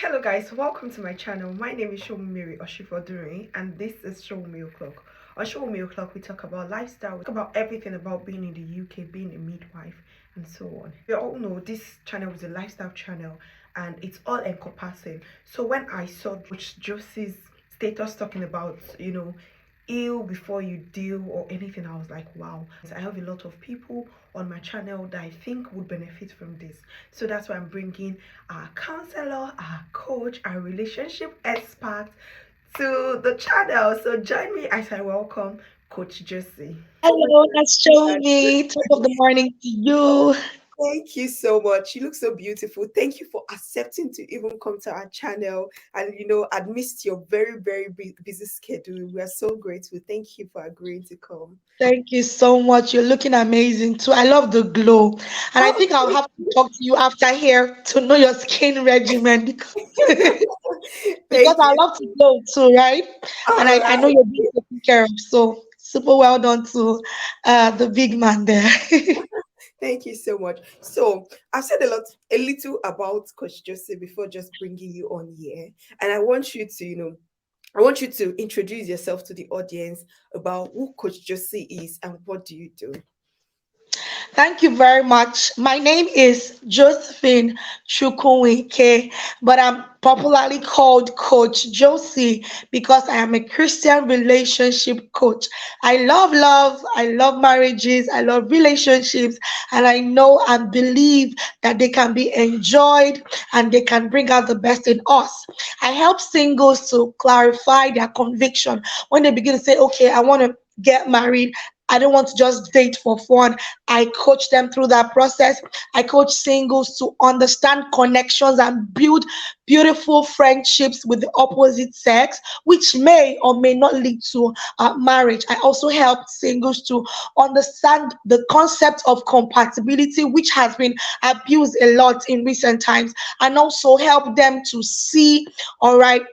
Hello guys, welcome to my channel. My name is Showunmioclock and this is Showunmioclock. On Showunmioclock we talk about lifestyle, we talk about everything about being in the UK, being a midwife and so on. You all know this channel is a lifestyle channel and it's all encompassing. So when I saw Coach Jossy's status talking about, ill before you deal or anything, I was like, wow. I have a lot of people on my channel that I think would benefit from this, so that's why I'm bringing our counselor, our coach, our relationship expert to the channel. So join me as I welcome Coach Jossy. Hello, that's show me. Top of the morning to you. Thank you so much. You look so beautiful. Thank you for accepting to even come to our channel and amidst your very busy schedule. We are so grateful. Thank you for agreeing to come. Thank you so much. You're looking amazing too. I love the glow. And I Oh, think I'll have to talk to you after here to know your skin regimen because, because thank I you. love to glow too, right? And All I know right. you're being taken care of. So super well done to the big man there. Thank you so much. So I've said a little about Coach Joseph before just bringing you on here, and I want you to, I want you to introduce yourself to the audience about who Coach Josie is and what do you do. Thank you very much. My name is Josephine Chukwuike, but I'm popularly called Coach Josie because I am a Christian relationship coach. I love love, I love marriages, I love relationships, and I know and believe that they can be enjoyed and they can bring out the best in us. I help singles to clarify their conviction when they begin to say, okay, I want to get married. I don't want to just date for fun. I coach them through that process. I coach singles to understand connections and build beautiful friendships with the opposite sex, which may or may not lead to marriage. I also help singles to understand the concept of compatibility, which has been abused a lot in recent times, and also help them to see, all right,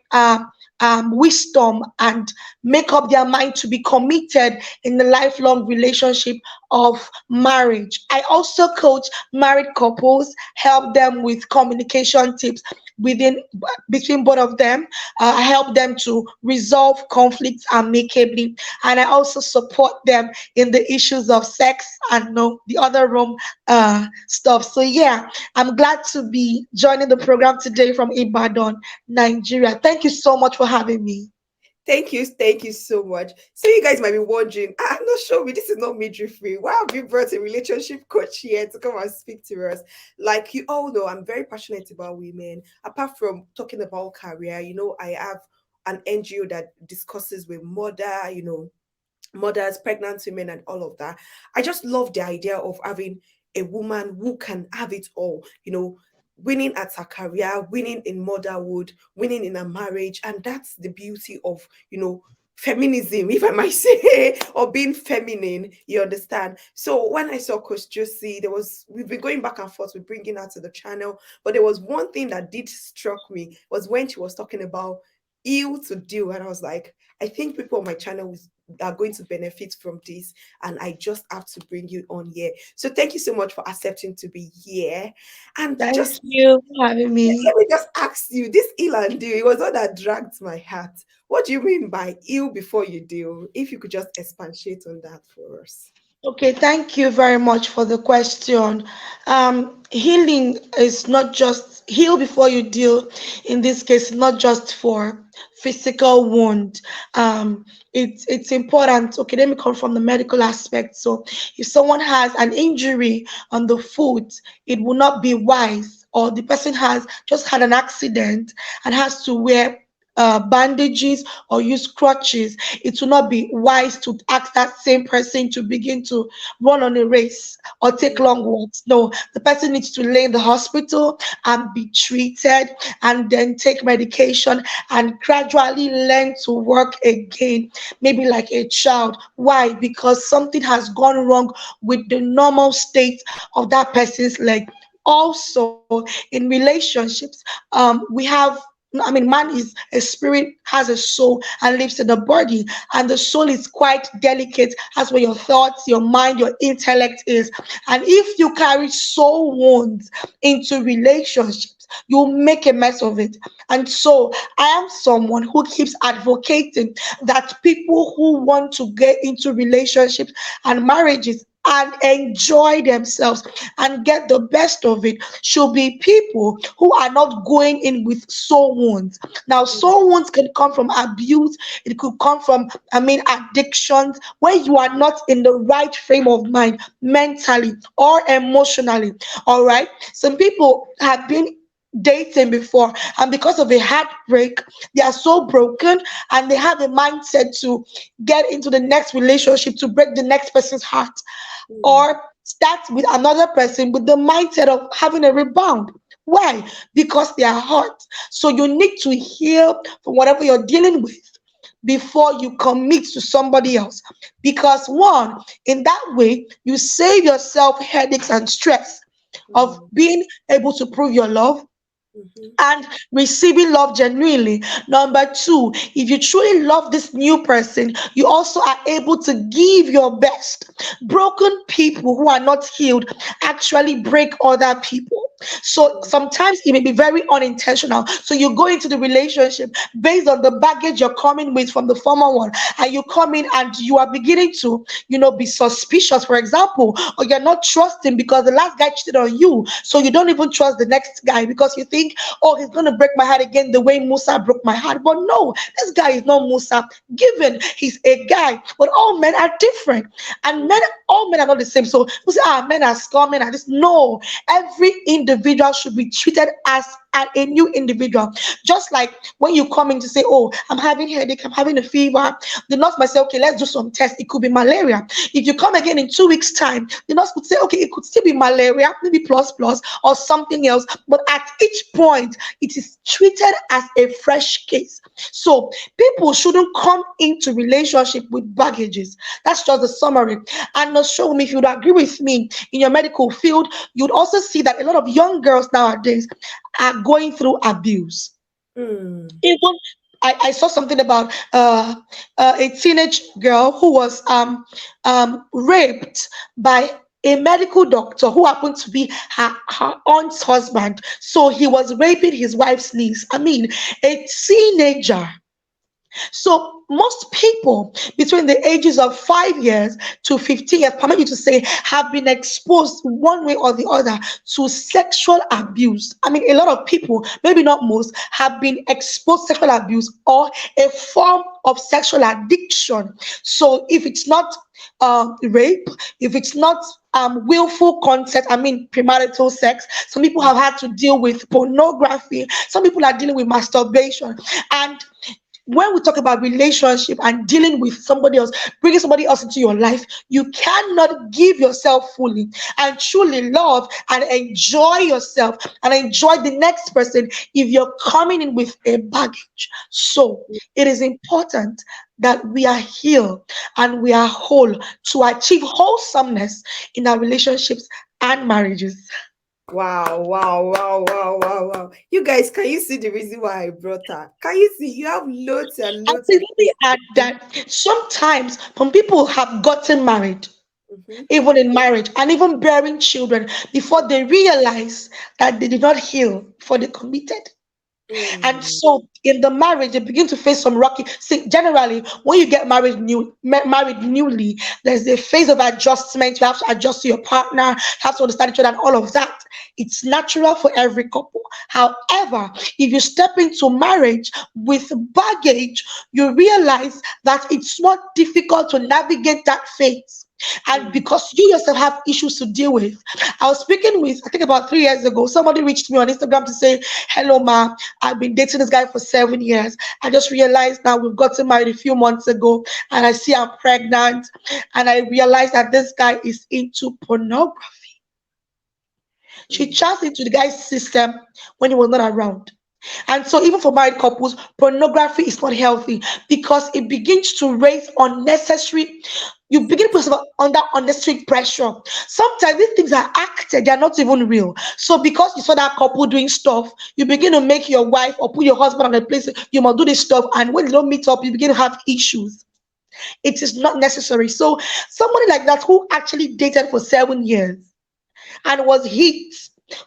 wisdom and make up their mind to be committed in the lifelong relationship of marriage. I also coach married couples, help them with communication tips within between both of them. I help them to resolve conflicts amicably, and I also support them in the issues of sex and no the other room stuff. So yeah, I'm glad to be joining the program today from Ibadan, Nigeria. Thank you so much for having me. Thank you so much. So you guys might be wondering, I'm not sure this is not midwifery. Why have you brought a relationship coach here to come and speak to us? Like you all know, I'm very passionate about women. Apart from talking about career, I have an NGO that discusses with mothers, pregnant women, and all of that. I just love the idea of having a woman who can have it all, winning at her career, winning in motherhood, winning in a marriage. And that's the beauty of, feminism, if I might say, or being feminine, you understand. So when I saw Coach Josie, we've been going back and forth with bringing her to the channel, but there was one thing that did struck me was when she was talking about ill to deal, and I was like, I think people on my channel are going to benefit from this, and I just have to bring you on here. So thank you so much for accepting to be here. And Thank just you for having me. let me just ask you, this ill and deal, it was all that dragged my heart. What do you mean by ill before you deal? If you could just expatiate on that for us. Okay, thank you very much for the question. Healing is not just heal before you deal. In this case, not just for physical wound. It's important. Okay, let me come from the medical aspect. So, if someone has an injury on the foot, it will not be wise, or the person has just had an accident and has to wear bandages or use crutches, it will not be wise to ask that same person to begin to run on a race or take Mm, long walks. No, the person needs to lay in the hospital and be treated and then take medication and gradually learn to work again, maybe like a child. Why? Because something has gone wrong with the normal state of that person's leg. Also, in relationships, we have no, I mean, man is a spirit, has a soul, and lives in the body. And the soul is quite delicate. That's where your thoughts, your mind, your intellect is. And if you carry soul wounds into relationships, you make a mess of it. And so I am someone who keeps advocating that people who want to get into relationships and marriages and enjoy themselves and get the best of it should be people who are not going in with soul wounds. Now, soul wounds can come from abuse, it could come from, I mean, addictions, where you are not in the right frame of mind mentally or emotionally. All right. Some people have been dating before, and because of a heartbreak they are so broken, and they have a mindset to get into the next relationship to break the next person's heart, Mm. or start with another person with the mindset of having a rebound. Why? Because they are hurt. So you need to heal from whatever you're dealing with before you commit to somebody else. Because one, in that way, you save yourself headaches and stress of Mm. being able to prove your love Mhm. and receiving love genuinely. Number two, if you truly love this new person, you also are able to give your best. Broken people who are not healed actually break other people. So Mm. sometimes it may be very unintentional. So you go into the relationship based on the baggage you're coming with from the former one, and you come in and you are beginning to, be suspicious, for example, or you're not trusting because the last guy cheated on you. So you don't even trust the next guy because you think, oh, he's going to break my heart again the way Musa broke my heart. But no, this guy is not Musa, given he's a guy. But all men are different. And men, all men are not the same. So you say, men are scum, men are this. No, every individual should be treated as a new individual. Just like when you come in to say, oh, I'm having headache, I'm having a fever, the nurse might say, okay, let's do some tests. It could be malaria. If you come again in 2 weeks' time, the nurse would say, okay, it could still be malaria, maybe plus plus or something else. But at each point, it is treated as a fresh case. So people shouldn't come into relationship with baggages. That's just the summary. And not sure if you would agree with me in your medical field, you'd also see that a lot of young girls nowadays are going through abuse. Mm. Even I saw something about a teenage girl who was raped by a medical doctor who happened to be her aunt's husband. So he was raping his wife's niece. I mean, a teenager. So most people between the ages of 5 years to 15 years, permit you to say, have been exposed one way or the other to sexual abuse. I mean, a lot of people, maybe not most, have been exposed to sexual abuse or a form of sexual addiction. So if it's not rape, if it's not willful consent, I mean premarital sex, some people have had to deal with pornography, some people are dealing with masturbation. And when we talk about relationship and dealing with somebody else, bringing somebody else into your life, you cannot give yourself fully and truly love and enjoy yourself and enjoy the next person if you're coming in with a baggage. So it is important that we are healed and we are whole to achieve wholesomeness in our relationships and marriages. Wow, wow, wow, wow, wow, wow. You guys, can you see the reason why I brought her? Can you see? You have loads and And loads please of let things me to add say. that sometimes when people have gotten married, Mm-hmm. even in marriage and even bearing children, before they realize that they did not heal before they committed. And Mm. so in the marriage, they begin to face some rocky. See, generally, when you get married newly, there's a phase of adjustment. You have to adjust to your partner, you have to understand each other, and all of that. It's natural for every couple. However, if you step into marriage with baggage, you realize that it's more difficult to navigate that phase. And Mm. because you yourself have issues to deal with. I was speaking with, I think about 3 years ago, somebody reached me on Instagram to say, hello, ma, I've been dating this guy for 7 years. I just realized now we've gotten married a few months ago, and I see I'm pregnant. And I realized that this guy is into pornography. She Mm. chanced into the guy's system when he was not around. And so, even for married couples, pornography is not healthy because it begins to raise unnecessary. You begin to put yourself under unnecessary pressure. Sometimes these things are acted; they are not even real. So, because you saw that couple doing stuff, you begin to make your wife or put your husband on a place you must do this stuff, and when they don't meet up, you begin to have issues. It is not necessary. So, somebody like that who actually dated for 7 years and was hit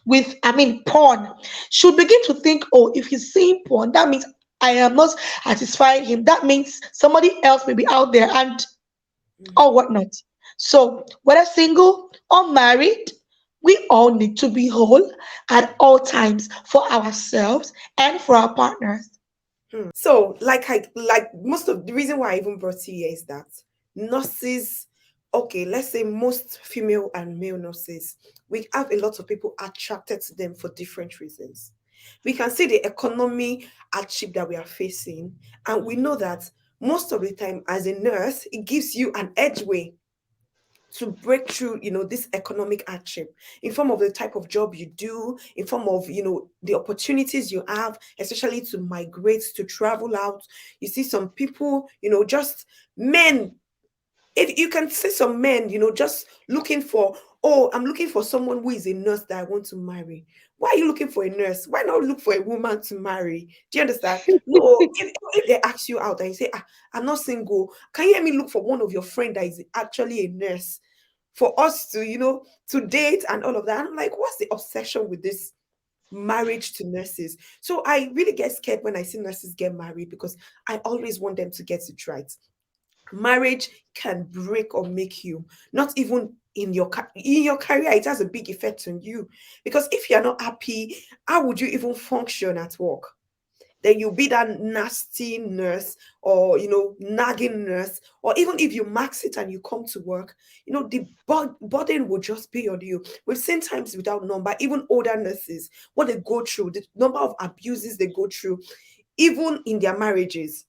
with, I mean, porn, should begin to think, oh, if he's seeing porn, that means I am not satisfying him. That means somebody else may be out there and or whatnot. So whether single or married, we all need to be whole at all times for ourselves and for our partners. So, like most of the reason why I even brought you here is that nurses, okay, let's say most female and male nurses, we have a lot of people attracted to them for different reasons. We can see the economy hardship that we are facing, and we know that most of the time, as a nurse, it gives you an edgeway to break through, this economic hardship, in form of the type of job you do, in form of, the opportunities you have, especially to migrate, to travel out. You see some people, just men. If you can see some men, just looking for, oh, I'm looking for someone who is a nurse that I want to marry. Why are you looking for a nurse? Why not look for a woman to marry? Do you understand? No, if they ask you out and you say, I'm not single, can you help me look for one of your friend that is actually a nurse for us to, to date and all of that? And I'm like, what's the obsession with this marriage to nurses? So I really get scared when I see nurses get married because I always want them to get it right. Marriage can break or make you, not even in your career. It has a big effect on you, because if you're not happy, how would you even function at work? Then you'll be that nasty nurse, or nagging nurse, or even if you max it and you come to work, the burden will just be on you. We've seen times without number, even older nurses, what they go through, the number of abuses they go through, even in their marriages.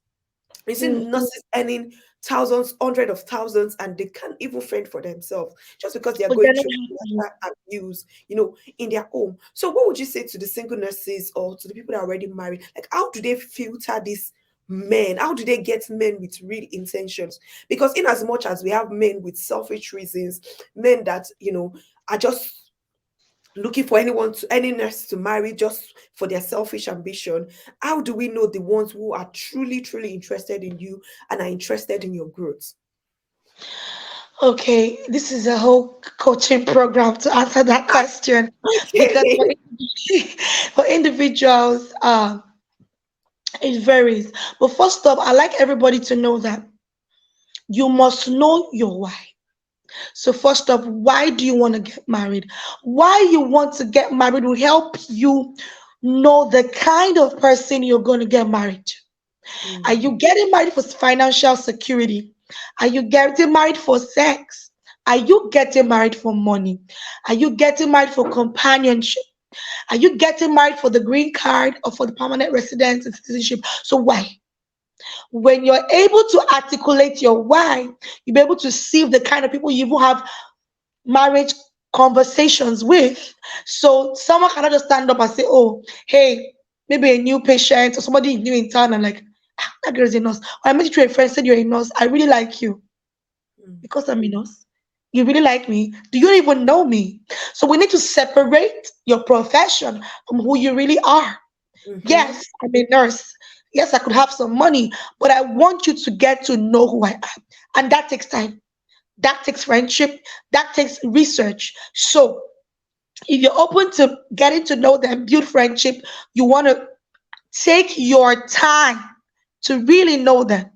You see Mhm. nurses earning thousands, hundreds of thousands, and they can't even fend for themselves just because they are But they're going not through happy. abuse, in their home. So, what would you say to the single nurses or to the people that are already married? Like, how do they filter these men? How do they get men with real intentions? Because, in as much as we have men with selfish reasons, men that are just looking for any nurse to marry just for their selfish ambition, how do we know the ones who are truly, truly interested in you and are interested in your growth? Okay, this is a whole coaching program to answer that question because Okay. for individuals, it varies. But first off, I like everybody to know that you must know your why. So first off, why do you want to get married? Why you want to get married will help you know the kind of person you're going to get married to. Are Mm, you getting married for financial security? Are you getting married for sex? Are you getting married for money? Are you getting married for companionship? Are you getting married for the green card or for the permanent residence and citizenship? So why? When you're able to articulate your why, you'll be able to see the kind of people you will have marriage conversations with. So someone cannot just stand up and say, oh, hey, maybe a new patient or somebody new in town, and like, that girl's a nurse. Or I met you through a friend, said you're a nurse. I really like you mm, because I'm a nurse. You really like me. Do you even know me? So we need to separate your profession from who you really are. mm-hmm, Yes, I'm a nurse. Yes, I could have some money, but I want you to get to know who I am. And that takes time. That takes friendship. That takes research. So if you're open to getting to know them, build friendship, you want to take your time to really know them,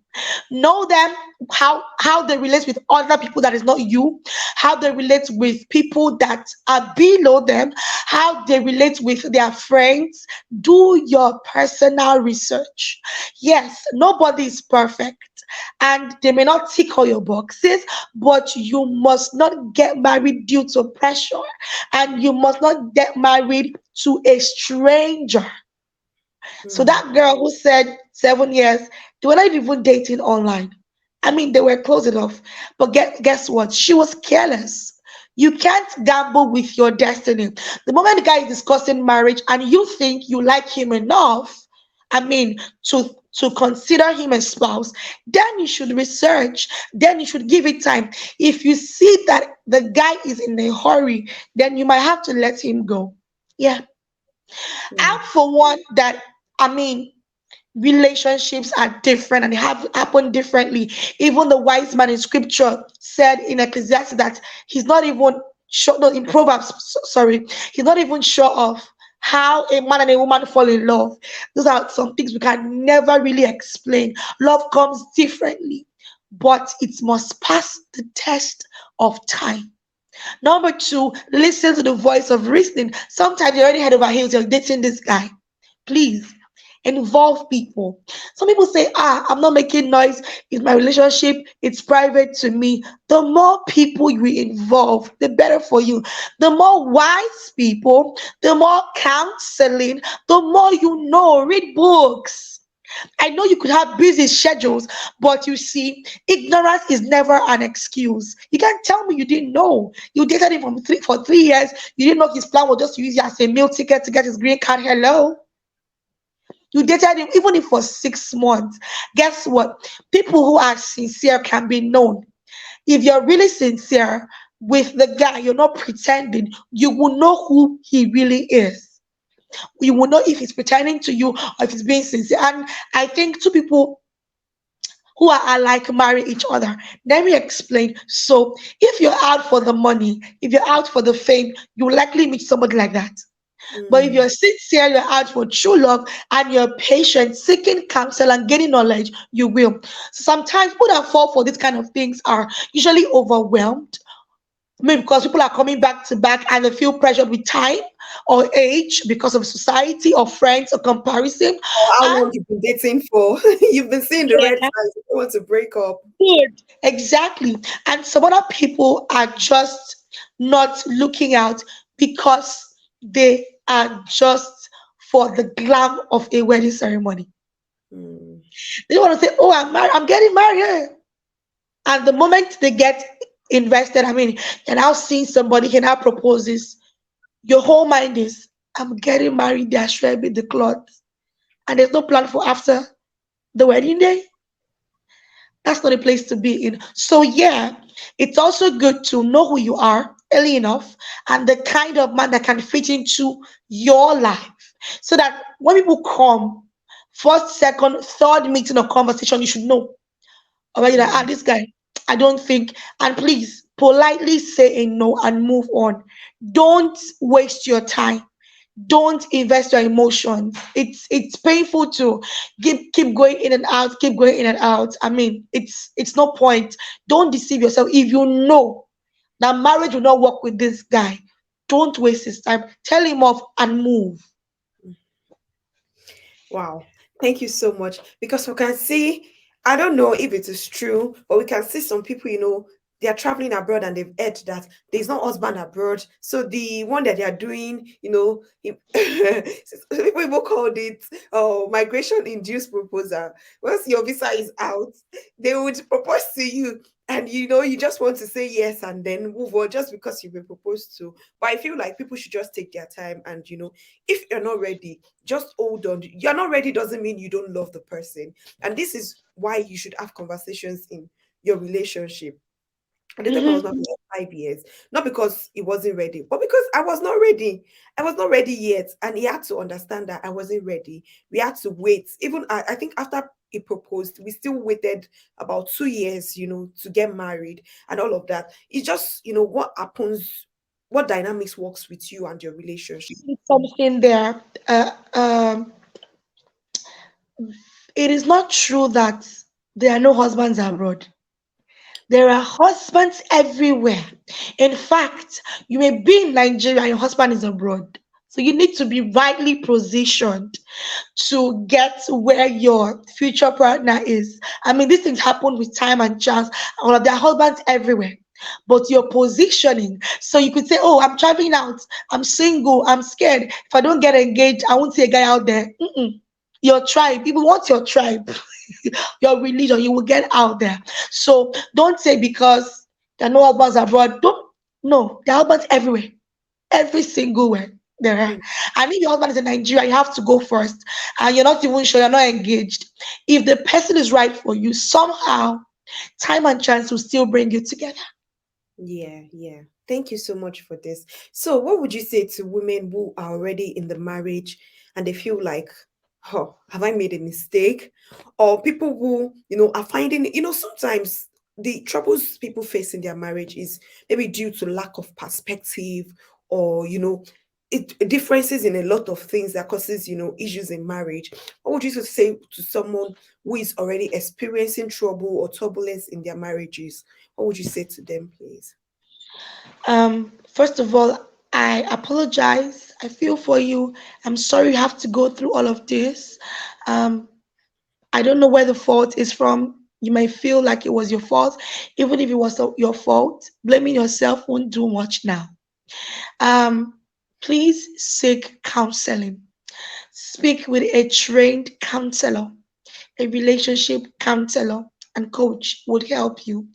how they relate with other people that is not you, how they relate with people that are below them, how they relate with their friends. Do your personal research. Yes, nobody is perfect and they may not tick all your boxes, but you must not get married due to pressure, and you must not get married to a stranger. So mm, that girl who said 7 years, they were not even dating online. I mean, they were close enough. But guess what? She was careless. You can't gamble with your destiny. The moment the guy is discussing marriage and you think you like him enough, I mean, to consider him a spouse, then you should research, then you should give it time. If you see that the guy is in a hurry, then you might have to let him go. Yeah. I'm Mm, for one that, I mean, relationships are different and they have happened differently. Even the wise man in scripture said in Ecclesiastes that he's not even sure, no, in Proverbs, sorry, he's not even sure of how a man and a woman fall in love. Those are some things we can never really explain. Love comes differently, but it must pass the test of time. Number two, listen to the voice of reasoning. Sometimes you're already head over heels, you're dating this guy. Please involve people. Some people say, I'm not making noise. It's my relationship, it's private to me. The more people you involve, the better for you. The more wise people, the more counseling, the more you know. Read books. I know you could have busy schedules, but you see, ignorance is never an excuse. You can't tell me you didn't know. You dated him for 3 years. You didn't know his plan was just to use you as a meal ticket to get his green card. Hello? You dated him even if for 6 months. Guess what? People who are sincere can be known. If you're really sincere with the guy, you're not pretending, you will know who he really is. You will know if he's pretending to you or if he's being sincere. And I think two people who are alike marry each other. Let me explain. So, if you're out for the money, if you're out for the fame, you will likely meet somebody like that. But if mm. you're sincere, you're out for true love, and you're patient, seeking counsel and gaining knowledge, you will. So sometimes people that fall for these kind of things are usually overwhelmed. Maybe because people are coming back to back and they feel pressured with time or age because of society or friends or comparison. Or how And long you've been dating for? You've been seeing the red yeah, flags. You don't want to break up. good. Exactly. And some other people are just not looking out because they are just for the glam of a wedding ceremony. Mm, They want to say, "Oh, I'm married. I'm getting married." And the moment they get invested, I mean, you're now seeing somebody here now proposes. Your whole mind is, "I'm getting married. There should be the cloth," and there's no plan for after the wedding day. That's not a place to be in. So, yeah, it's also good to know who you are early enough and the kind of man that can fit into your life. So that when people come, first, second, third meeting or conversation, you should know. Already like, mm. this guy, I don't think, and please politely say a no and move on. Don't waste your time. Don't invest your emotions. It's painful to keep going in and out, keep going in and out. I mean, it's no point. Don't deceive yourself. If you know that marriage will not work with this guy, don't waste his time. Tell him off and move. Wow. Thank you so much. Because we can see, I don't know if it is true, but we can see some people, they are traveling abroad and they've heard that there's no husband abroad. So the one that they are doing, people called it migration induced proposal. Once your visa is out, they would propose to you. And you just want to say yes and then move on just because you've been proposed to. But I feel like people should just take their time and if you're not ready, just hold on. You're not ready doesn't mean you don't love the person. And this is why you should have conversations in your relationship. I dated my husband Mhm. for like 5 years, not because he wasn't ready, but because I was not ready. I was not ready yet. And he had to understand that I wasn't ready. We had to wait. Even I think after he proposed, we still waited about 2 years, to get married and all of that. It's just, what happens, what dynamics works with you and your relationship. Something there. It is not true that there are no husbands abroad. There are husbands everywhere. In fact, you may be in Nigeria and your husband is abroad. So you need to be rightly positioned to get where your future partner is. I mean, these things happen with time and chance. Or there are husbands everywhere. But your positioning, so you could say, "Oh, I'm traveling out. I'm single. I'm scared. If I don't get engaged, I won't see a guy out there." Mm-mm. Your tribe, people want your tribe, your religion, you will get out there. So don't say because there are no husbands abroad. Don't. No, there are husbands everywhere. Every single where there are. Hmm. And if your husband is in Nigeria, you have to go first. And you're not even sure, you're not engaged. If the person is right for you, somehow time and chance will still bring you together. Yeah, yeah. Thank you so much for this. So, what would you say to women who are already in the marriage and they feel like, oh, have I made a mistake? Or people who, are finding, sometimes the troubles people face in their marriage is maybe due to lack of perspective or, differences in a lot of things that causes, issues in marriage. What would you say to someone who is already experiencing trouble or turbulence in their marriages? What would you say to them, please? First of all, I apologize. I feel for you. I'm sorry you have to go through all of this. Um, I don't know where the fault is from. You may feel like it was your fault. Even if it was your fault, blaming yourself won't do much now. Um, Please seek counseling. Speak with a trained counselor, a relationship counselor, and coach would help you.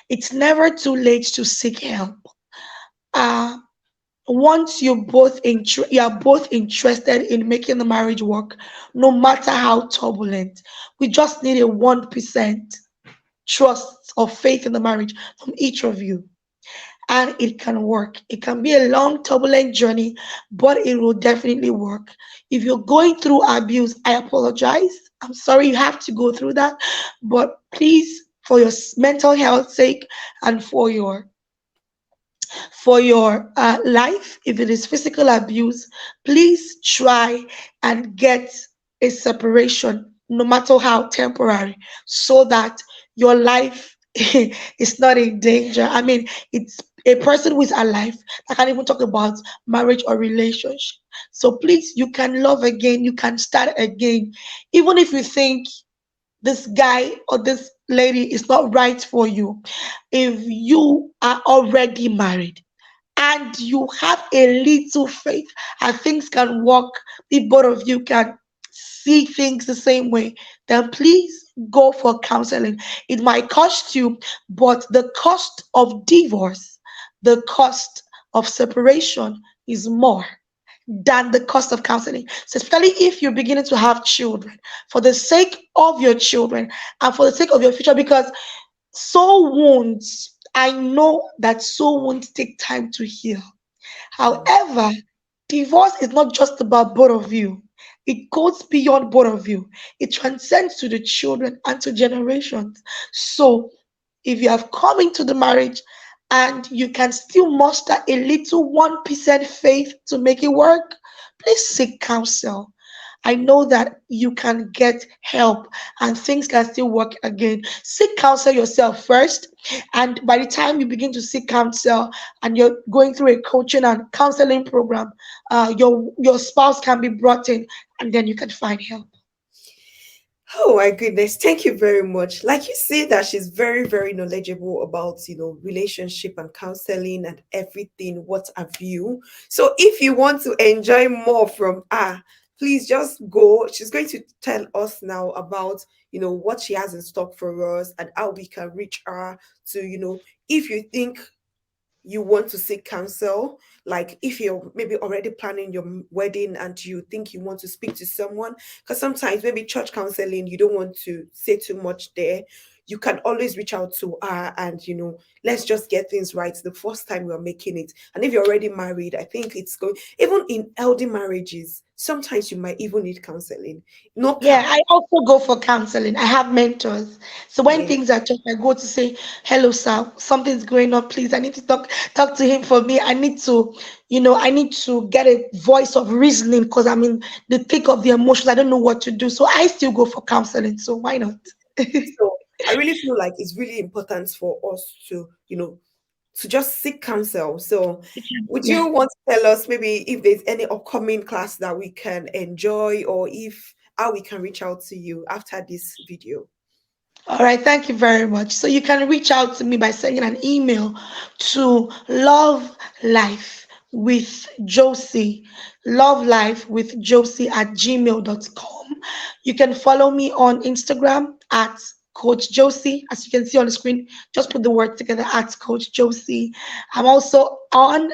It's never too late to seek help. Uh, Once you are both interested in making the marriage work, no matter how turbulent, we just need a 1% trust or faith in the marriage from each of you, and it can work. It can be a long, turbulent journey, but it will definitely work. If you're going through abuse, I apologize. I'm sorry you have to go through that, but please, for your mental health sake and for your life, if it is physical abuse, please try and get a separation, no matter how temporary, so that your life is not in danger. I mean, it's a person who is alive that can even talk about marriage or relationship. So please, you can love again, you can start again, even if you think this guy or this lady is not right for you. If you are already married and you have a little faith and things can work, if both of you can see things the same way, then please go for counseling. It might cost you, but the cost of divorce, the cost of separation is more than the cost of counseling. So, especially if you're beginning to have children, for the sake of your children and for the sake of your future, because soul wounds, I know that soul wounds take time to heal. Mm. However, divorce is not just about both of you. It goes beyond both of you. It transcends to the children and to generations. So, if you have come into the marriage and you can still muster a little 1% faith to make it work, please seek counsel. I know that you can get help and things can still work again. Seek counsel yourself first. And by the time you begin to seek counsel and you're going through a coaching and counseling program, your spouse can be brought in and then you can find help. Oh my goodness, thank you very much. Like you say that she's very, very knowledgeable about, relationship and counseling and everything, what have you. So if you want to enjoy more from her, please just go. She's going to tell us now about, what she has in stock for us and how we can reach her to, if you think you want to seek counsel, like if you're maybe already planning your wedding and you think you want to speak to someone, because sometimes maybe church counseling you don't want to say too much there, you can always reach out to her and let's just get things right the first time we're making it. And if you're already married, I think it's going, even in elder marriages sometimes you might even need counseling. No Yeah, cap. I also go for counseling. I have mentors. So when Yeah. things are tough, I go to say, "Hello, sir. Something's going on. Please, I need to talk to him for me. I need to, I need to get a voice of reasoning because I'm in the thick of the emotions. I don't know what to do. So I still go for counseling. So why not?" So I really feel like it's really important for us to just seek counsel. So, would Yeah. you want to tell us maybe if there's any upcoming class that we can enjoy, or if how we can reach out to you after this video? All right, thank you very much. So you can reach out to me by sending an email to love life with Josie, love life with Josie at gmail.com. You can follow me on Instagram at Coach Josie. As you can see on the screen, just put the word together at Coach Josie. I'm also on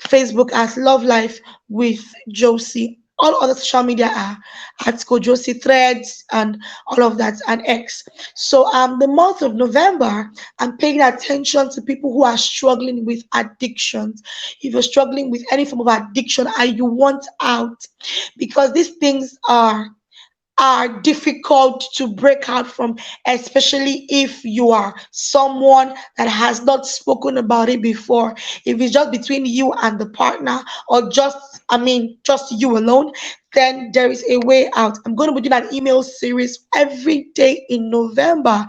Facebook as Love Life with Josie. All other social media are at Coach Josie Threads and all of that and X. So the month of November, I'm paying attention to people who are struggling with addictions. If you're struggling with any form of addiction and you want out, because these things are difficult to break out from, especially if you are someone that has not spoken about it before. If it's just between you and the partner, or just you alone, then there is a way out. I'm going to be doing an email series every day in November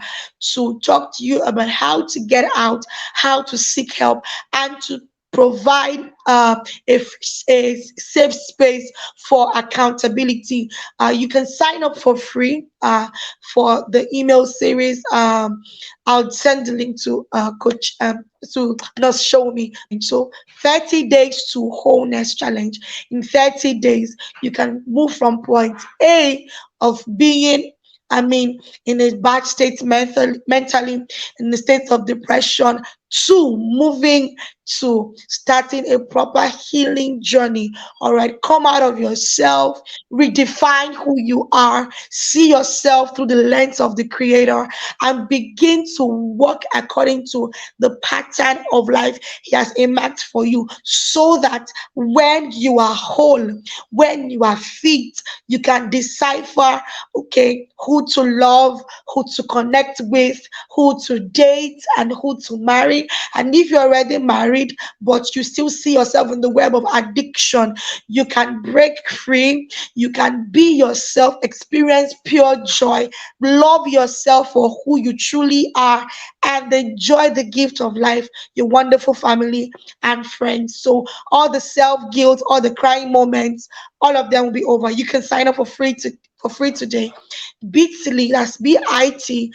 to talk to you about how to get out, how to seek help, and to provide a safe space for accountability. You can sign up for free for the email series. I'll send the link to Coach to not show me. So 30 days to wholeness challenge. In 30 days, you can move from point A of being, in a bad state mentally, in the state of depression, to moving to starting a proper healing journey. All right, come out of yourself, redefine who you are, see yourself through the lens of the Creator, and begin to walk according to the pattern of life He has earmarked for you, so that when you are whole, when you are fit, you can decipher, okay, who to love, who to connect with, who to date, and who to marry. And if you're already married, but you still see yourself in the web of addiction, you can break free. You can be yourself, experience pure joy, love yourself for who you truly are, and enjoy the gift of life, your wonderful family and friends. So, all the self guilt, all the crying moments, all of them will be over. You can sign up for free today. Bit.ly, that's bit.ly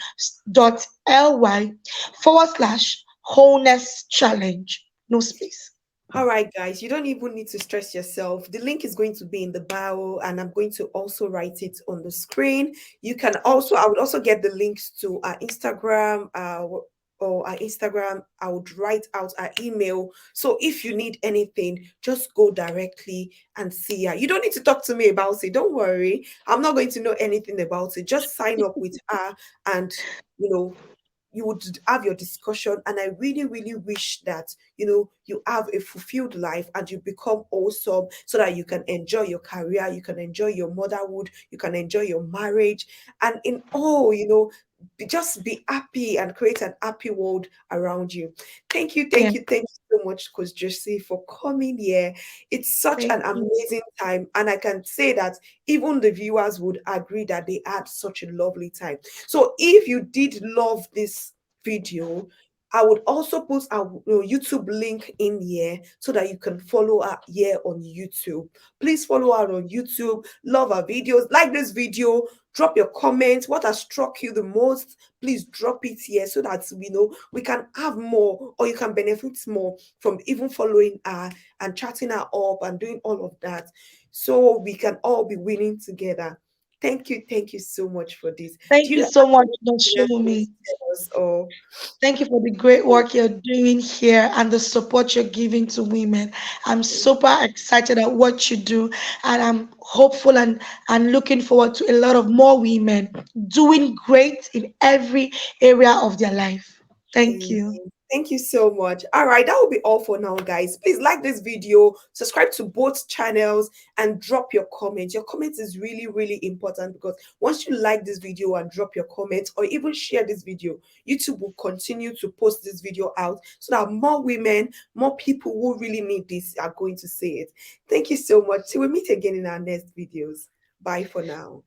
wholeness challenge. No space. All right, guys, you don't even need to stress yourself. The link is going to be in the bio, and I'm going to also write it on the screen. You can also, I would also get the links to our Instagram, or our Instagram. I would write out our email. So if you need anything, just go directly and see her. You don't need to talk to me about it. Don't worry. I'm not going to know anything about it. Just sign up with her, and you know you would have your discussion. And I really really wish that you have a fulfilled life and you become awesome, so that you can enjoy your career, you can enjoy your motherhood, you can enjoy your marriage, and in all, just be happy and create an happy world around you. Thank you, Yeah. thank you so much, Coach Josie, for coming here. It's such Thank an you. amazing time, and I can say that even the viewers would agree that they had such a lovely time. So if you did love this video, I would also put a YouTube link in here, so that you can follow her here on YouTube. Please follow her on YouTube, love her videos, like this video, drop your comments. What has struck you the most? Please drop it here, so that we can have more, or you can benefit more from even following her and chatting her up and doing all of that, so we can all be winning together. Thank you so much for this. Do Thank you you have so much, anything else you want Noshumi. to tell us, or Thank you for the great work you're doing here and the support you're giving to women. I'm super excited at what you do, and I'm hopeful and looking forward to a lot of more women doing great in every area of their life. Thank Amen. you. Thank you so much. All right, that will be all for now, guys. Please like this video, subscribe to both channels, and drop your comments. Your comments is really, really important, because once you like this video and drop your comments, or even share this video, YouTube will continue to post this video out, so that more women, more people who really need this are going to see it. Thank you so much. Till we meet again in our next videos. Bye for now.